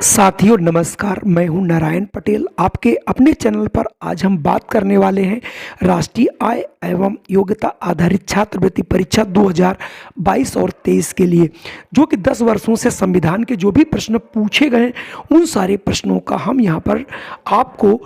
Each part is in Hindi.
साथियों नमस्कार, मैं हूं नारायण पटेल। आपके अपने चैनल पर आज हम बात करने वाले हैं राष्ट्रीय आय एवं योग्यता आधारित छात्रवृत्ति परीक्षा 2022 और 23 के लिए, जो कि 10 वर्षों से संविधान के जो भी प्रश्न पूछे गए उन सारे प्रश्नों का हम यहां पर आपको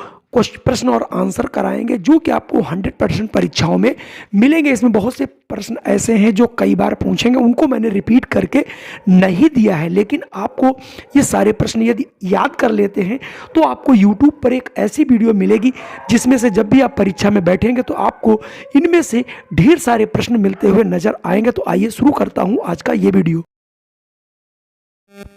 प्रश्न और आंसर कराएंगे, जो कि आपको 100% परीक्षाओं में मिलेंगे। इसमें बहुत से प्रश्न ऐसे हैं जो कई बार पूछेंगे, उनको मैंने रिपीट करके नहीं दिया है, लेकिन आपको ये सारे प्रश्न यदि याद कर लेते हैं तो आपको YouTube पर एक ऐसी वीडियो मिलेगी जिसमें से जब भी आप परीक्षा में बैठेंगे तो आपको इनमें से ढेर सारे प्रश्न मिलते हुए नजर आएंगे। तो आइए शुरू करता हूं आज का ये वीडियो।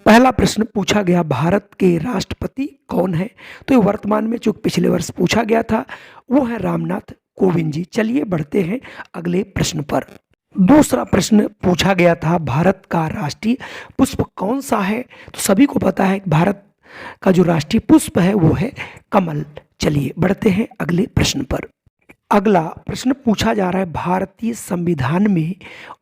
पहला प्रश्न पूछा गया, भारत के राष्ट्रपति कौन है? तो ये वर्तमान में जो पिछले वर्ष पूछा गया था वो है रामनाथ कोविंद जी। चलिए बढ़ते हैं अगले प्रश्न पर। दूसरा प्रश्न पूछा गया था, भारत का राष्ट्रीय पुष्प कौन सा है? तो सभी को पता है भारत का जो राष्ट्रीय पुष्प है वो है कमल। चलिए बढ़ते हैं अगले प्रश्न पर। अगला प्रश्न पूछा जा रहा है, भारतीय संविधान में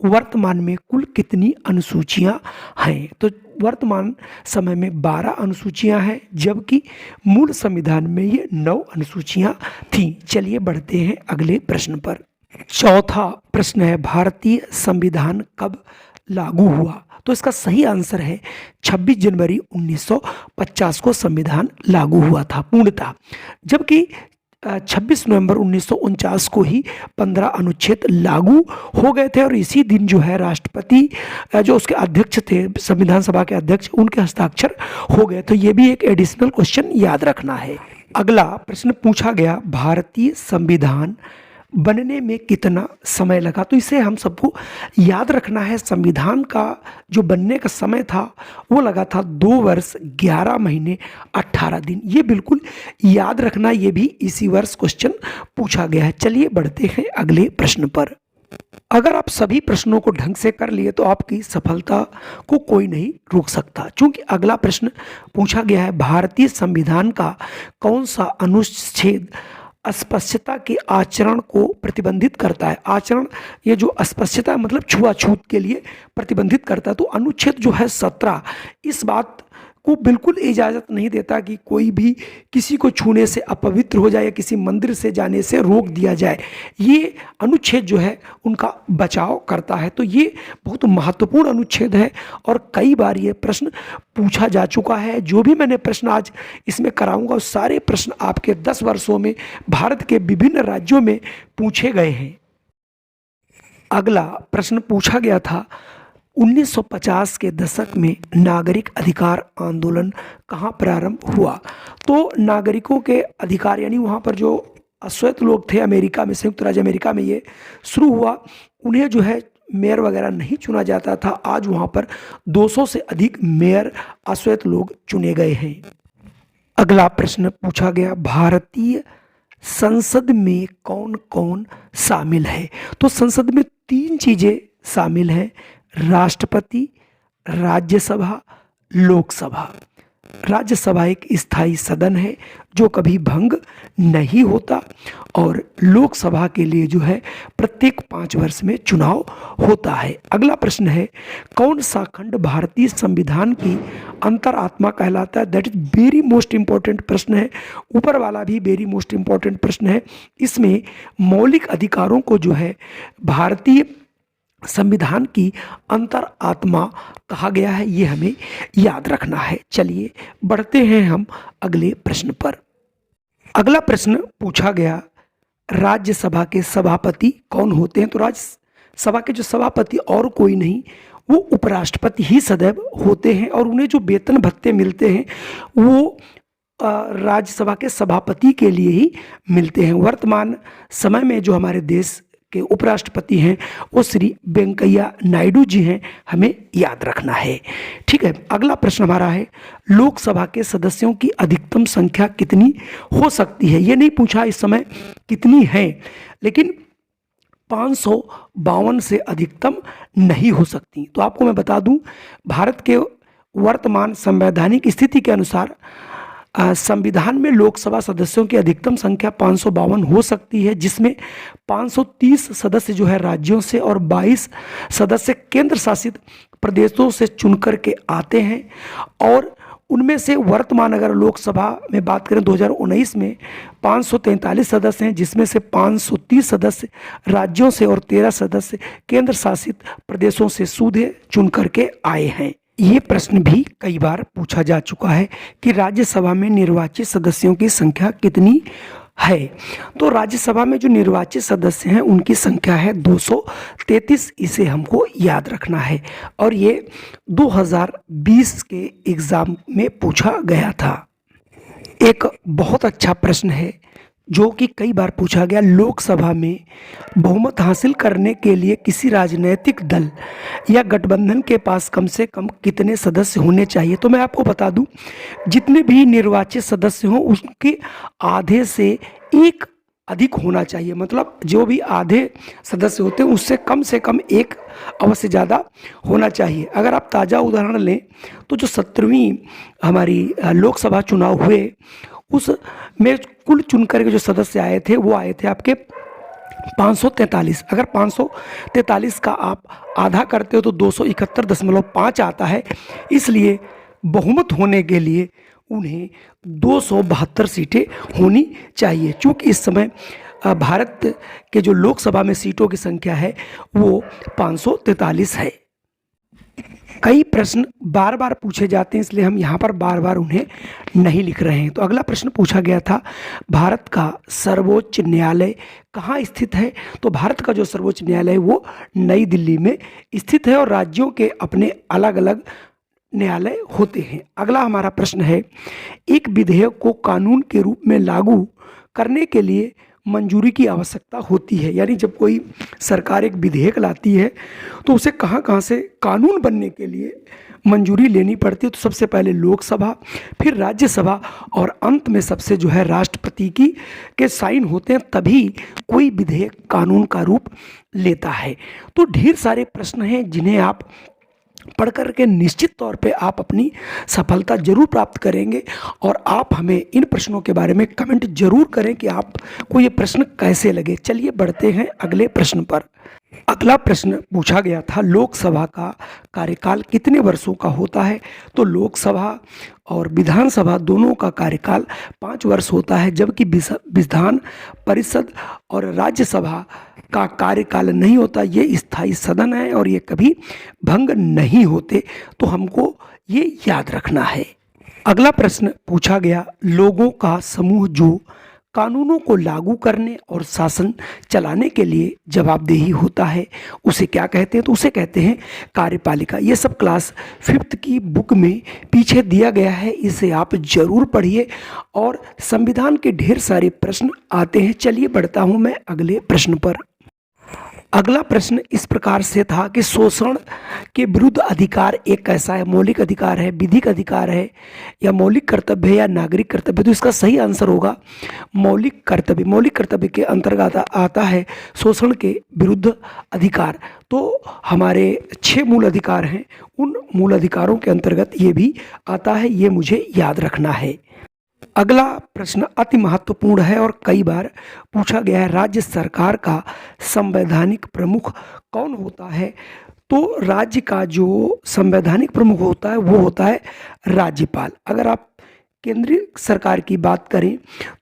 वर्तमान में कुल कितनी अनुसूचियां हैं? तो वर्तमान समय में 12 अनुसूचियां हैं, जबकि मूल संविधान में ये 9 अनुसूचियां थीं। चलिए बढ़ते हैं अगले प्रश्न पर। चौथा प्रश्न है, भारतीय संविधान कब लागू हुआ? तो इसका सही आंसर है 26 जनवरी 1950 को संविधान लागू हुआ था पूर्णतः, जबकि 26 नवंबर 1949 को ही 15 अनुच्छेद लागू हो गए थे और इसी दिन जो है राष्ट्रपति जो उसके अध्यक्ष थे, संविधान सभा के अध्यक्ष, उनके हस्ताक्षर हो गए। तो ये भी एक एडिशनल क्वेश्चन याद रखना है। अगला प्रश्न पूछा गया, भारतीय संविधान बनने में कितना समय लगा? तो इसे हम सबको याद रखना है। संविधान का जो बनने का समय था वो लगा था 2 वर्ष 11 महीने 18 दिन। ये बिल्कुल याद रखना, ये भी इसी वर्ष क्वेश्चन पूछा गया है। चलिए बढ़ते हैं अगले प्रश्न पर। अगर आप सभी प्रश्नों को ढंग से कर लिए तो आपकी सफलता को कोई नहीं रोक सकता। चूंकि अगला प्रश्न पूछा गया है, भारतीय संविधान का कौन सा अनुच्छेद अस्पृश्यता के आचरण को प्रतिबंधित करता है? आचरण, ये जो अस्पृश्यता मतलब छुआछूत के लिए प्रतिबंधित करता है। तो अनुच्छेद जो है 17 इस बात को बिल्कुल इजाज़त नहीं देता कि कोई भी किसी को छूने से अपवित्र हो जाए या किसी मंदिर से जाने से रोक दिया जाए। ये अनुच्छेद जो है उनका बचाव करता है। तो ये बहुत महत्वपूर्ण अनुच्छेद है और कई बार ये प्रश्न पूछा जा चुका है। जो भी मैंने प्रश्न आज इसमें कराऊंगा वो सारे प्रश्न आपके 10 वर्षों में भारत के विभिन्न राज्यों में पूछे गए हैं। अगला प्रश्न पूछा गया था, 1950 के दशक में नागरिक अधिकार आंदोलन कहाँ प्रारंभ हुआ? तो नागरिकों के अधिकार यानी वहाँ पर जो अश्वेत लोग थे अमेरिका में, संयुक्त राज्य अमेरिका में ये शुरू हुआ। उन्हें जो है मेयर वगैरह नहीं चुना जाता था। आज वहाँ पर 200 से अधिक मेयर अश्वेत लोग चुने गए हैं। अगला प्रश्न पूछा गया, भारतीय संसद में कौन कौन शामिल है? तो संसद में 3 चीज़ें शामिल हैं, राष्ट्रपति, राज्यसभा, लोकसभा। राज्यसभा एक स्थायी सदन है जो कभी भंग नहीं होता और लोकसभा के लिए जो है प्रत्येक 5 वर्ष में चुनाव होता है। अगला प्रश्न है, कौन सा खंड भारतीय संविधान की अंतरात्मा कहलाता है? That is very most important प्रश्न है। ऊपर वाला भी वेरी मोस्ट इंपॉर्टेंट प्रश्न है। इसमें मौलिक अधिकारों को जो है भारतीय संविधान की अंतरात्मा कहा गया है, ये हमें याद रखना है। चलिए बढ़ते हैं हम अगले प्रश्न पर। अगला प्रश्न पूछा गया, राज्यसभा के सभापति कौन होते हैं? तो राज्यसभा के जो सभापति और कोई नहीं, वो उपराष्ट्रपति ही सदैव होते हैं और उन्हें जो वेतन भत्ते मिलते हैं वो राज्यसभा के सभापति के लिए ही मिलते हैं। वर्तमान समय में जो हमारे देश के उपराष्ट्रपति हैं वो श्री वेंकैया नायडू जी हैं, हमें याद रखना है। ठीक है, अगला प्रश्न हमारा है, लोकसभा के सदस्यों की अधिकतम संख्या कितनी हो सकती है? ये नहीं पूछा इस समय कितनी है, लेकिन 552 से अधिकतम नहीं हो सकती। तो आपको मैं बता दूं, भारत के वर्तमान संवैधानिक स्थिति के अनुसार संविधान में लोकसभा सदस्यों की अधिकतम संख्या 552 हो सकती है, जिसमें 530 सदस्य जो है राज्यों से और 22 सदस्य केंद्र शासित प्रदेशों से चुनकर के आते हैं और उनमें से वर्तमान अगर लोकसभा में बात करें 2019 में 543 सदस्य हैं, जिसमें से 530 सदस्य राज्यों से और 13 सदस्य केंद्र शासित प्रदेशों से सीधे चुन करके आए हैं। ये प्रश्न भी कई बार पूछा जा चुका है कि राज्यसभा में निर्वाचित सदस्यों की संख्या कितनी है। तो राज्यसभा में जो निर्वाचित सदस्य हैं उनकी संख्या है 233। इसे हमको याद रखना है और ये 2020 के एग्जाम में पूछा गया था। एक बहुत अच्छा प्रश्न है जो कि कई बार पूछा गया, लोकसभा में बहुमत हासिल करने के लिए किसी राजनीतिक दल या गठबंधन के पास कम से कम कितने सदस्य होने चाहिए। तो मैं आपको बता दूं, जितने भी निर्वाचित सदस्य हों उसके आधे से एक अधिक होना चाहिए। मतलब जो भी आधे सदस्य होते हैं उससे कम एक अवश्य ज़्यादा होना चाहिए। अगर आप ताज़ा उदाहरण लें तो जो 17वीं हमारी लोकसभा चुनाव हुए उसमें कुल चुनकर के जो सदस्य आए थे वो आए थे आपके 543। अगर 543 का आप आधा करते हो तो 271.5 आता है। इसलिए बहुमत होने के लिए उन्हें 272 सीटें होनी चाहिए। चूँकि इस समय भारत के जो लोकसभा में सीटों की संख्या है वो 543 है। कई प्रश्न बार बार पूछे जाते हैं, इसलिए हम यहाँ पर बार बार उन्हें नहीं लिख रहे हैं। तो अगला प्रश्न पूछा गया था, भारत का सर्वोच्च न्यायालय कहाँ स्थित है। तो भारत का जो सर्वोच्च न्यायालय है वो नई दिल्ली में स्थित है और राज्यों के अपने अलग अलग न्यायालय होते हैं। अगला हमारा प्रश्न है, एक विधेयक को कानून के रूप में लागू करने के लिए मंजूरी की आवश्यकता होती है। यानी जब कोई सरकार एक विधेयक लाती है तो उसे कहाँ कहाँ से कानून बनने के लिए मंजूरी लेनी पड़ती है। तो सबसे पहले लोकसभा, फिर राज्यसभा और अंत में सबसे जो है राष्ट्रपति के साइन होते हैं, तभी कोई विधेयक कानून का रूप लेता है। तो ढेर सारे प्रश्न हैं जिन्हें आप पढ़ कर के निश्चित तौर पे आप अपनी सफलता जरूर प्राप्त करेंगे और आप हमें इन प्रश्नों के बारे में कमेंट जरूर करें कि आपको ये प्रश्न कैसे लगे। चलिए बढ़ते हैं अगले प्रश्न पर। अगला प्रश्न पूछा गया था, लोकसभा का कार्यकाल कितने वर्षों का होता है। तो लोकसभा और विधानसभा दोनों का कार्यकाल 5 वर्ष होता है, जबकि विधान परिषद और राज्यसभा का कार्यकाल नहीं होता। ये स्थायी सदन है और ये कभी भंग नहीं होते। तो हमको ये याद रखना है। अगला प्रश्न पूछा गया, लोगों का समूह जो कानूनों को लागू करने और शासन चलाने के लिए जवाबदेही होता है उसे क्या कहते हैं। तो उसे कहते हैं कार्यपालिका। ये सब क्लास 5th की बुक में पीछे दिया गया है, इसे आप जरूर पढ़िए और संविधान के ढेर सारे प्रश्न आते हैं। चलिए बढ़ता हूँ मैं अगले प्रश्न पर। अगला प्रश्न इस प्रकार से था कि शोषण के विरुद्ध अधिकार एक कैसा है, मौलिक अधिकार है, विधिक अधिकार है या मौलिक कर्तव्य है या नागरिक कर्तव्य। तो इसका सही आंसर होगा मौलिक कर्तव्य। मौलिक कर्तव्य के अंतर्गत आता है शोषण के विरुद्ध अधिकार। तो हमारे 6 मूल अधिकार हैं, उन मूल अधिकारों के अंतर्गत ये भी आता है, ये मुझे याद रखना है। अगला प्रश्न अति महत्वपूर्ण है और कई बार पूछा गया है, राज्य सरकार का संवैधानिक प्रमुख कौन होता है। तो राज्य का जो संवैधानिक प्रमुख होता है वो होता है राज्यपाल। अगर आप केंद्रीय सरकार की बात करें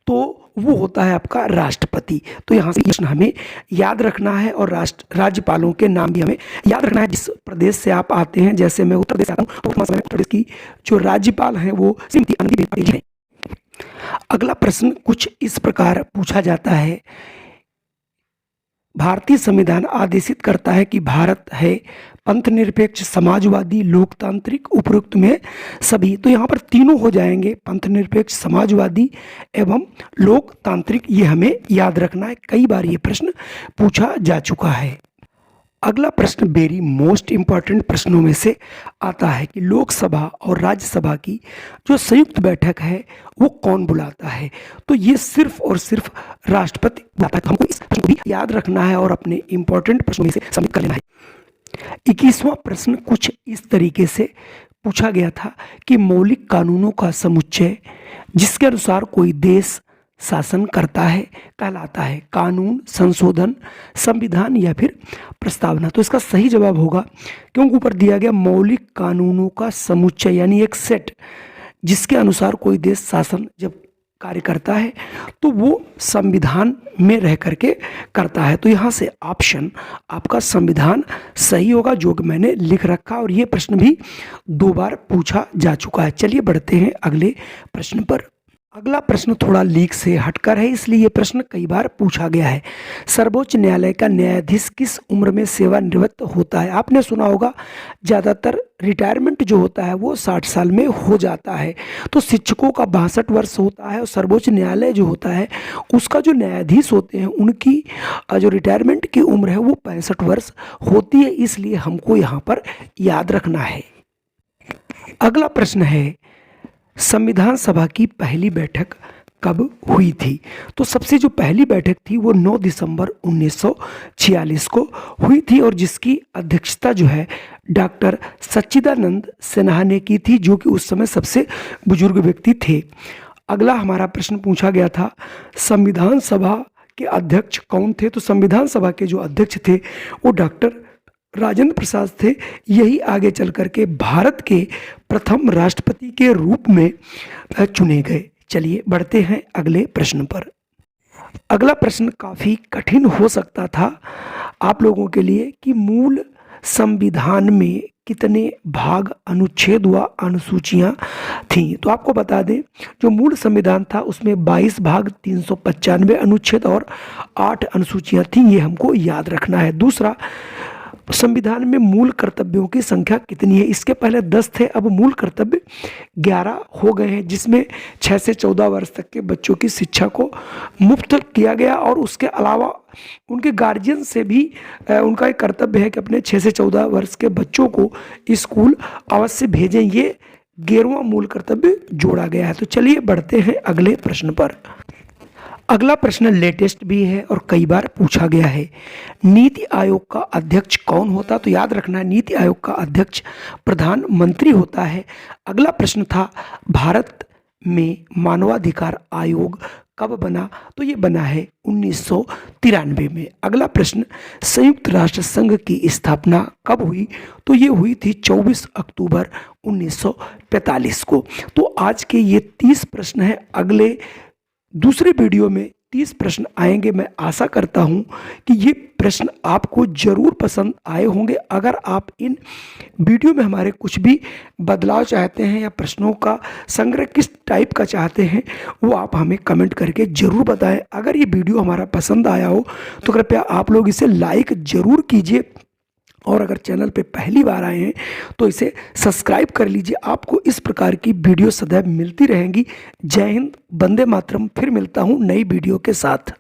तो वो होता है आपका राष्ट्रपति। तो यहाँ से प्रश्न हमें याद रखना है और राज्यपालों के नाम भी हमें याद रखना है। जिस प्रदेश से आप आते हैं, जैसे मैं उत्तर प्रदेश से आता हूँ तो उत्तर प्रदेश की जो राज्यपाल हैं वो श्रीमती आनंदीबेन पटेल हैं। अगला प्रश्न कुछ इस प्रकार पूछा जाता है, भारतीय संविधान आदेशित करता है कि भारत है पंथनिरपेक्ष, समाजवादी, लोकतांत्रिक, उपरोक्त में सभी। तो यहाँ पर तीनों हो जाएंगे, पंथनिरपेक्ष, समाजवादी एवं लोकतांत्रिक। ये हमें याद रखना है, कई बार ये प्रश्न पूछा जा चुका है। अगला प्रश्न वेरी मोस्ट इम्पॉर्टेंट प्रश्नों में से आता है कि लोकसभा और राज्यसभा की जो संयुक्त बैठक है वो कौन बुलाता है। तो ये सिर्फ और सिर्फ राष्ट्रपति बुलाता है। तो हमको इस प्रश्न को भी याद रखना है और अपने इम्पॉर्टेंट प्रश्नों में से सम्मिलित कर लेना है। 21वां प्रश्न कुछ इस तरीके से पूछा गया था कि मौलिक कानूनों का समुच्चय जिसके अनुसार कोई देश शासन करता है कहलाता है कानून, संशोधन, संविधान या फिर प्रस्तावना। तो इसका सही जवाब होगा, क्योंकि ऊपर दिया गया मौलिक कानूनों का समुच्चय यानी एक सेट जिसके अनुसार कोई देश शासन जब कार्य करता है तो वो संविधान में रह करके करता है। तो यहाँ से ऑप्शन आपका संविधान सही होगा, जो कि मैंने लिख रखा, और ये प्रश्न भी 2 बार पूछा जा चुका है। चलिए बढ़ते हैं अगले प्रश्न पर। अगला प्रश्न थोड़ा लीक से हटकर है, इसलिए ये प्रश्न कई बार पूछा गया है। सर्वोच्च न्यायालय का न्यायाधीश किस उम्र में सेवानिवृत्त होता है? आपने सुना होगा ज़्यादातर रिटायरमेंट जो होता है वो 60 साल में हो जाता है। तो शिक्षकों का 62 वर्ष होता है, और सर्वोच्च न्यायालय जो होता है उसका जो न्यायाधीश होते हैं उनकी जो रिटायरमेंट की उम्र है वो 65 वर्ष होती है, इसलिए हमको यहाँ पर याद रखना है। अगला प्रश्न है, संविधान सभा की पहली बैठक कब हुई थी? तो सबसे जो पहली बैठक थी वो 9 दिसंबर 1946 को हुई थी, और जिसकी अध्यक्षता जो है डॉक्टर सच्चिदानंद सिन्हा ने की थी, जो कि उस समय सबसे बुजुर्ग व्यक्ति थे। अगला हमारा प्रश्न पूछा गया था, संविधान सभा के अध्यक्ष कौन थे? तो संविधान सभा के जो अध्यक्ष थे वो डॉक्टर राजेंद्र प्रसाद थे। यही आगे चल करके भारत के प्रथम राष्ट्रपति के रूप में चुने गए। चलिए बढ़ते हैं अगले प्रश्न पर। अगला प्रश्न काफ़ी कठिन हो सकता था आप लोगों के लिए कि मूल संविधान में कितने भाग, अनुच्छेद व अनुसूचियां थीं। तो आपको बता दें, जो मूल संविधान था उसमें 22 भाग, 395 अनुच्छेद और 8 अनुसूचियां थीं। ये हमको याद रखना है। दूसरा, संविधान में मूल कर्तव्यों की संख्या कितनी है? इसके पहले 10 थे, अब मूल कर्तव्य 11 हो गए हैं, जिसमें 6 से 14 वर्ष तक के बच्चों की शिक्षा को मुफ्त किया गया, और उसके अलावा उनके गार्जियन से भी उनका एक कर्तव्य है कि अपने 6 से 14 वर्ष के बच्चों को स्कूल अवश्य भेजें। ये 11वां मूल कर्तव्य जोड़ा गया है। तो चलिए बढ़ते हैं अगले प्रश्न पर। अगला प्रश्न लेटेस्ट भी है और कई बार पूछा गया है। नीति आयोग का अध्यक्ष कौन होता? तो याद रखना है, नीति आयोग का अध्यक्ष प्रधानमंत्री होता है। अगला प्रश्न था, भारत में मानवाधिकार आयोग कब बना? तो ये बना है 1993 में। अगला प्रश्न, संयुक्त राष्ट्र संघ की स्थापना कब हुई? तो ये हुई थी 24 अक्टूबर 1945 को। तो आज के ये 30 प्रश्न हैं। अगले दूसरे वीडियो में 30 प्रश्न आएंगे। मैं आशा करता हूं कि ये प्रश्न आपको जरूर पसंद आए होंगे। अगर आप इन वीडियो में हमारे कुछ भी बदलाव चाहते हैं या प्रश्नों का संग्रह किस टाइप का चाहते हैं, वो आप हमें कमेंट करके ज़रूर बताएं। अगर ये वीडियो हमारा पसंद आया हो तो कृपया आप लोग इसे लाइक ज़रूर कीजिए, और अगर चैनल पे पहली बार आए हैं तो इसे सब्सक्राइब कर लीजिए। आपको इस प्रकार की वीडियो सदैव मिलती रहेंगी। जय हिंद, वंदे मातरम। फिर मिलता हूँ नई वीडियो के साथ।